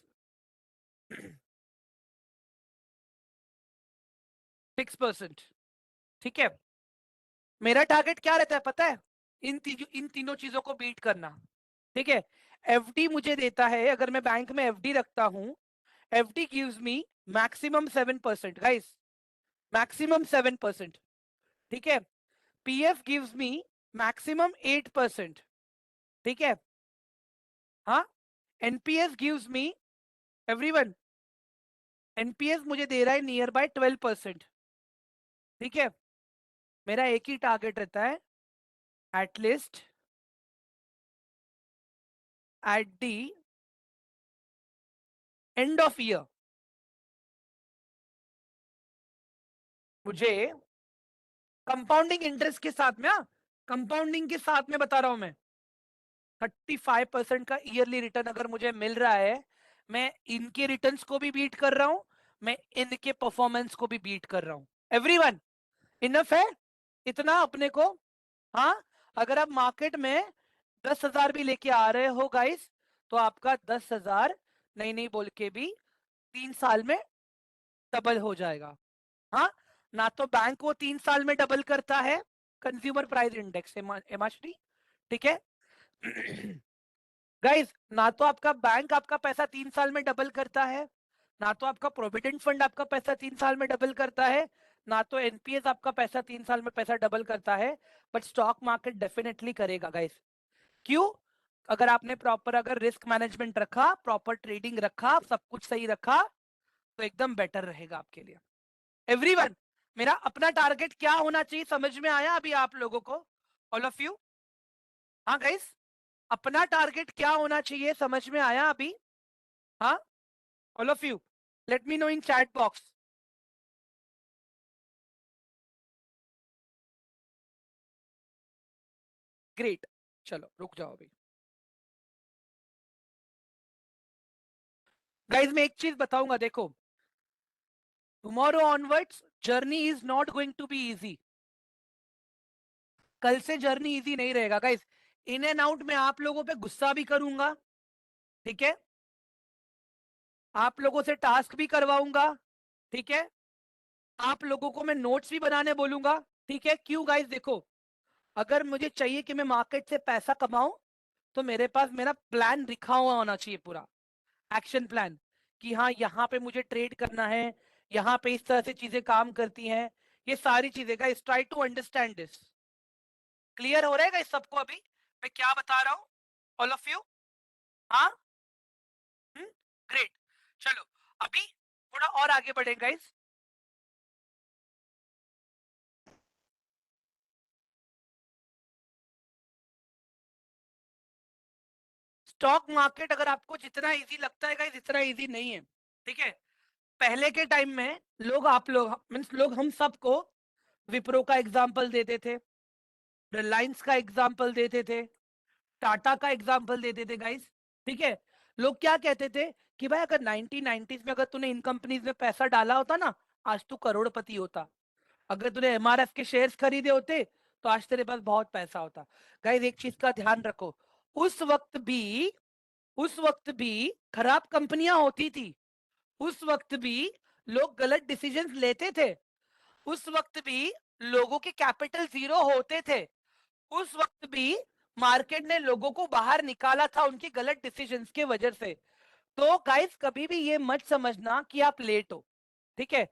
6%, ठीक है। मेरा टारगेट क्या रहता है पता है? इन तीनों चीजों को बीट करना, ठीक है। एफडी मुझे देता है, अगर मैं बैंक में एफडी रखता हूं, FD gives me maximum 7% guys, maximum 7%, ठीक है। पीएफ गिव्स मी मैक्सिमम 8%, ठीक है। हाँ, NPS gives me, everyone, NPS मुझे दे रहा है नियर बाय 12%, ठीक है। मेरा एक ही टारगेट रहता है, at least at the end of year मुझे कंपाउंडिंग इंटरेस्ट के साथ में, कंपाउंडिंग के साथ में बता रहा हूं मैं, 35% का ईयरली रिटर्न अगर मुझे मिल रहा है, मैं इनके रिटर्न्स को भी बीट कर रहा हूं, मैं इनके परफॉर्मेंस को भी बीट कर रहा हूं। एवरीवन, इनफ है इतना अपने को? हाँ, अगर आप मार्केट में 10,000 भी लेके आ रहे हो गाइस, तो आपका 10,000 नहीं नहीं बोल के भी 3 साल में डबल हो जाएगा। हाँ, ना तो बैंक वो 3 साल में डबल करता है, कंज्यूमर प्राइस इंडेक्स एमआरटी, ठीक है। गाइस, ना तो आपका बैंक आपका पैसा 3 साल में डबल करता है, ना तो आपका प्रोविडेंट फंड आपका पैसा 3 साल में डबल करता है, ना तो एनपीएस आपका पैसा 3 साल में पैसा डबल करता है, बट स्टॉक मार्केट डेफिनेटली करेगा गाइस। क्यों? अगर आपने प्रॉपर अगर रिस्क मैनेजमेंट रखा, प्रॉपर ट्रेडिंग रखा, सब कुछ सही रखा, तो एकदम बेटर रहेगा आपके लिए। एवरीवन, मेरा अपना टारगेट क्या होना चाहिए समझ में आया अभी आप लोगों को, ऑल ऑफ यू? हाँ गाइस, अपना टारगेट क्या होना चाहिए समझ में आया अभी? हाँ, all of you, let me know in chat box. Great, चलो रुक जाओ अभी। गाइस मैं एक चीज बताऊंगा, देखो, tomorrow onwards journey is not going to be easy, कल से जर्नी इजी नहीं रहेगा गाइस। इन एंड आउट में आप लोगों पे गुस्सा भी करूंगा, ठीक है, आप लोगों से टास्क भी करवाऊंगा, ठीक है, आप लोगों को मैं नोट्स भी बनाने बोलूंगा, ठीक है। क्यों गाइस, देखो, अगर मुझे चाहिए कि मैं मार्केट से पैसा कमाऊं, तो मेरे पास मेरा प्लान लिखा हुआ होना चाहिए, पूरा एक्शन प्लान, कि हाँ यहाँ पे मुझे ट्रेड करना है, यहाँ पे इस तरह से चीजें काम करती हैं, ये सारी चीजें guys, try to understand this. Clear हो रहेगा इस सबको अभी मैं क्या बता रहा हूँ, ऑल ऑफ यू? हाँ, ग्रेट। चलो, अभी थोड़ा और आगे बढ़ेंगे गाइस। स्टॉक मार्केट अगर आपको जितना इजी लगता है गाइस, इतना इजी नहीं है, ठीक है। पहले के टाइम में आप लोग मीन्स लोग हम सबको विप्रो का एग्जाम्पल देते थे, रिलायंस का एग्जाम्पल देते थे, टाटा का एग्जाम्पल देते थे गाइस, ठीक है। लोग क्या कहते थे कि भाई अगर 1990s में अगर तूने इन कंपनीज में पैसा डाला होता ना, आज तू करोड़पति होता। अगर तूने एमआरएफ के शेयर्स खरीदे होते, तो आज तेरे पास बहुत पैसा होता। गाइस एक चीज का ध्यान रखो, उस वक्त भी उस वक्त भी खराब कंपनियां होती थी, उस वक्त भी लोग गलत डिसीजंस लेते थे, उस वक्त भी लोगों के कैपिटल जीरो होते थे, उस वक्त भी मार्केट ने लोगों को बाहर निकाला था उनकी गलत डिसीजंस के वजह से। तो गाइस कभी भी ये मत समझना कि आप लेट हो, ठीक है।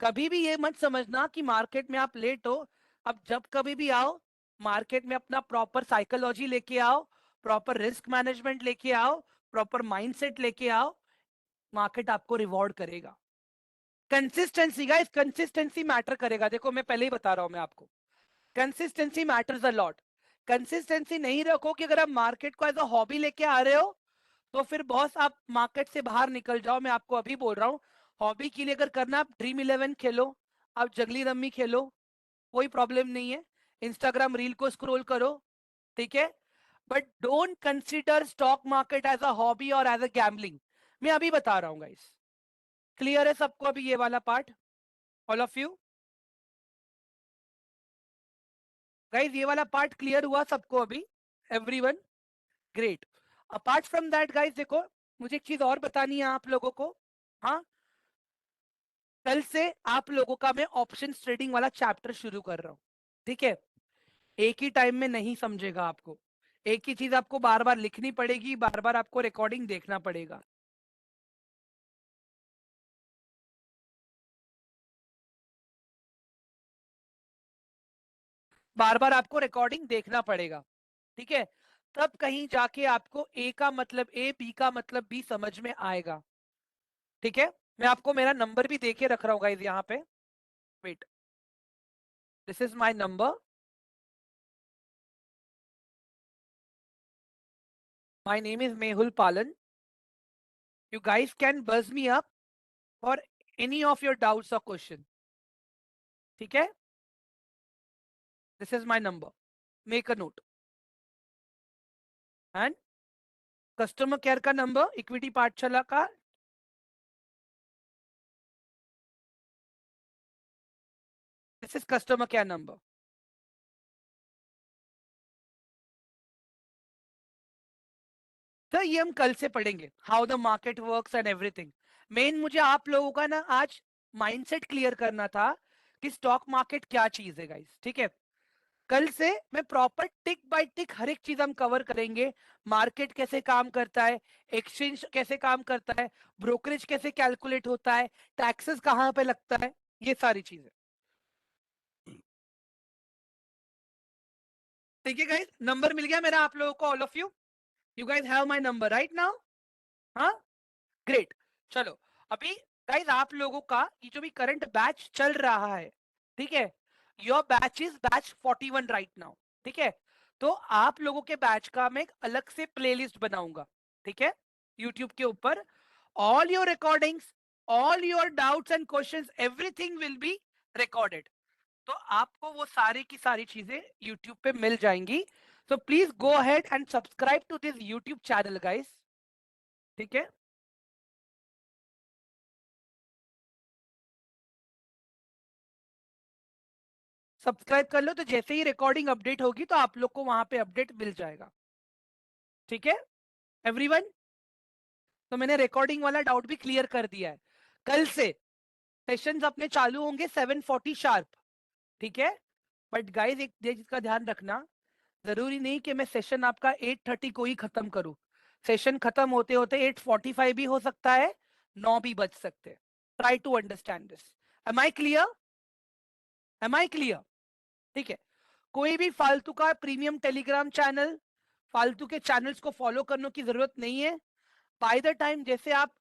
कभी भी ये मत समझना कि मार्केट में आप लेट हो। अब जब कभी भी आओ मार्केट में, अपना प्रॉपर साइकोलॉजी लेके आओ, प्रॉपर रिस्क मैनेजमेंट लेके आओ, प्रॉपर माइंडसेट लेके आओ, मार्केट आपको रिवॉर्ड करेगा। कंसिस्टेंसी गाइस, कंसिस्टेंसी मैटर करेगा। देखो मैं पहले ही बता रहा हूं मैं आपको, consistency matters a lot. Consistency नहीं रखोगे, अगर आप मार्केट को एज अ हॉबी लेके आ रहे हो, तो फिर बॉस आप मार्केट से बाहर निकल जाओ। मैं आपको अभी बोल रहा हूँ, हॉबी के लिए अगर करना, आप ड्रीम इलेवन खेलो, आप जंगली रम्मी खेलो, कोई प्रॉब्लम नहीं है, इंस्टाग्राम रील को स्क्रॉल करो, ठीक है, but don't consider stock market as a hobby और एज अ गैम्बलिंग। मैं अभी बता रहा हूँ गाइस। क्लियर है सबको अभी ये वाला part, all of you? Guys ये वाला पार्ट क्लियर हुआ सबको अभी, everyone? Great. Apart from that guys, देखो, मुझे एक चीज और बतानी है आप लोगों को। हाँ, कल से आप लोगों का मैं ऑप्शन ट्रेडिंग वाला चैप्टर शुरू कर रहा हूँ, ठीक है। एक ही टाइम में नहीं समझेगा आपको, एक ही चीज आपको बार बार लिखनी पड़ेगी, बार बार आपको रिकॉर्डिंग देखना पड़ेगा। बार बार आपको रिकॉर्डिंग देखना पड़ेगा, ठीक है। तब कहीं जाके आपको ए का मतलब ए, बी का मतलब बी समझ में आएगा, ठीक है। मैं आपको मेरा नंबर भी देके रख रहा हूँ गाइस यहाँ पे, wait, this is my number, my name is Mehul Palan, you guys can buzz me up for any of your doubts और क्वेश्चन, ठीक है। This is my number, make a note. And customer care का number equity Pathshala का, this is customer care number. तो ये हम कल से पढ़ेंगे, how the market works and everything. मेन मुझे आप लोगों का ना आज माइंडसेट क्लियर करना था कि स्टॉक मार्केट क्या चीज है गाइस, ठीक है। कल से मैं प्रॉपर टिक बाय टिक हर एक चीज हम कवर करेंगे। मार्केट कैसे काम करता है, एक्सचेंज कैसे काम करता है, ब्रोकरेज कैसे कैलकुलेट होता है, टैक्सेस कहाँ पे लगता है, ये सारी चीजें, ठीक है गाइस। नंबर मिल गया मेरा आप लोगों को, all of you, you guys have my number right now? हाँ, ग्रेट। चलो, अभी गाइस आप लोगों का ये जो भी करंट बैच चल रहा है, ठीक है, your batch is batch 41 right now, ठीक है। तो आप लोगों के बैच का मैं एक अलग से प्लेलिस्ट बनाऊंगा, ठीक है, यूट्यूब के ऊपर। All your recordings, all your doubts and questions, everything will be recorded. तो आपको वो सारी की सारी चीजें यूट्यूब पे मिल जाएंगी। So please go ahead and subscribe to this YouTube channel guys, ठीक है। सब्सक्राइब कर लो, तो जैसे ही रिकॉर्डिंग अपडेट होगी तो आप लोग को वहां पे अपडेट मिल जाएगा। ठीक है एवरीवन, तो मैंने रिकॉर्डिंग वाला डाउट भी क्लियर कर दिया है। कल से सेशंस अपने चालू होंगे 7:40 शार्प। ठीक है, बट गाइस एक चीज का ध्यान रखना, जरूरी नहीं कि मैं सेशन आपका 8:30 को ही खत्म करूं। सेशन खत्म होते होते 8:45 भी हो सकता है, 9 भी बज सकते हैं। Try to understand this. Am I clear? Am I clear? ठीक है, कोई भी फालतू का प्रीमियम टेलीग्राम चैनल, फालतू के चैनल्स को फॉलो करने की जरूरत नहीं है। बाय द टाइम जैसे आप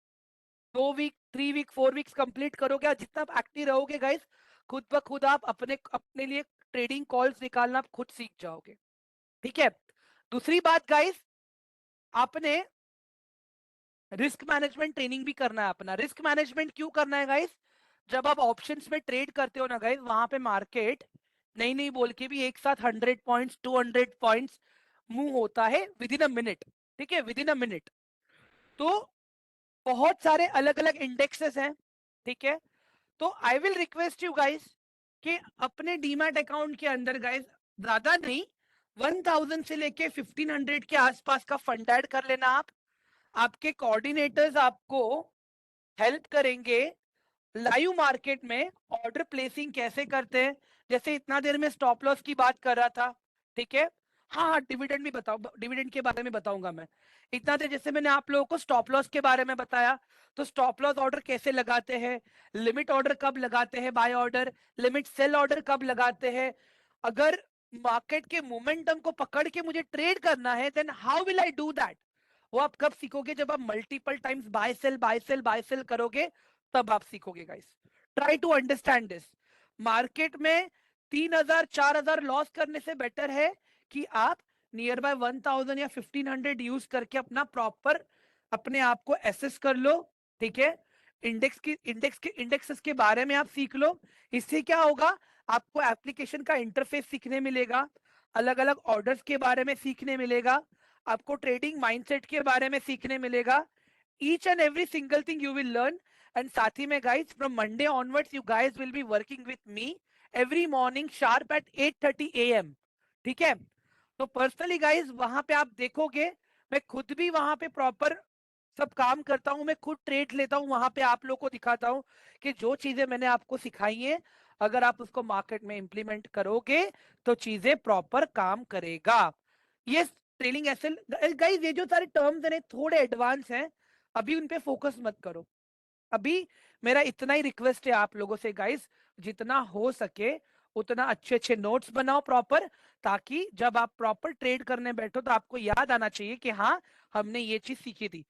2 वीक 3 वीक 4 वीक्स कंप्लीट करोगे और जितना आप एक्टिव रहोगे गाइस, खुद ब खुद आप अपने अपने लिए ट्रेडिंग कॉल्स निकालना आप खुद सीख जाओगे। ठीक है, दूसरी बात गाइस, आपने रिस्क मैनेजमेंट ट्रेनिंग भी करना है अपना। रिस्क मैनेजमेंट क्यों करना है गाइस? जब आप ऑप्शंस में ट्रेड करते हो ना गाइस, वहां पे मार्केट नहीं नहीं बोल के भी एक साथ 100 पॉइंट्स 200 पॉइंट्स मूव होता है विद इन अ मिनट। ठीक है, विद इन अ मिनट। तो बहुत सारे अलग अलग इंडेक्सेस हैं। ठीक है, तो I will request you guys कि अपने डीमैट अकाउंट के अंदर गाइस ज्यादा नहीं, 1000 से लेके 1500 के आसपास का फंड ऐड कर लेना आप। आपके कोऑर्डिनेटर्स आपको हेल्प करेंगे लाइव मार्केट में ऑर्डर प्लेसिंग कैसे करते हैं। जैसे इतना देर में स्टॉप लॉस की बात कर रहा था। ठीक है, हाँ हाँ, डिविडेंड भी बताओ, डिविडेंड के बारे में बताऊंगा मैं। इतना देर जैसे मैंने आप लोगों को स्टॉप लॉस के बारे में बताया, तो स्टॉप लॉस ऑर्डर कैसे लगाते हैं, लिमिट ऑर्डर कब लगाते हैं, buy order, limit sell order कब लगाते हैं। अगर मार्केट के मोमेंटम को पकड़ के मुझे ट्रेड करना है, then how will I do that? वो आप कब सीखोगे? जब आप multiple times buy sell buy sell buy sell करोगे, तब आप सीखोगे guys. Try to understand this. Market में 3000 4000 लॉस करने से बेटर है कि आप नियर बाय 1000 या 1500 यूज करके अपना प्रॉपर अपने आप को एसेस कर लो। ठीक है, इंडेक्सेस के बारे में आप सीख लो। इससे क्या होगा, आपको एप्लीकेशन का इंटरफेस सीखने मिलेगा, अलग अलग ऑर्डर्स के बारे में सीखने मिलेगा, आपको ट्रेडिंग माइंडसेट के बारे में सीखने मिलेगा। Each and every single thing you will learn. And साथ ही में guys, from Monday onwards you guys will be working with me every morning sharp eight 8:30 AM। ठीक है, तो पर्सनली गाइस वहां पे आप देखोगे, मैं खुद भी वहां पे प्रॉपर सब काम करता हूं, मैं खुद ट्रेड लेता हूं, वहां पे आप लोग को दिखाता हूं कि जो चीजें मैंने आपको सिखाई है, अगर आप उसको मार्केट में इंप्लीमेंट करोगे तो चीजें प्रॉपर काम करेगा। ये ट्रेलिंग एसएल गाइस, ये जो सारे टर्म्स हैं थोड़े एडवांस हैं, अभी उन पे फोकस मत करो। अभी मेरा इतना ही रिक्वेस्ट है आप लोगों से गाइस, जितना हो सके उतना अच्छे अच्छे नोट्स बनाओ प्रॉपर, ताकि जब आप प्रॉपर ट्रेड करने बैठो तो आपको याद आना चाहिए कि हाँ, हमने ये चीज सीखी थी।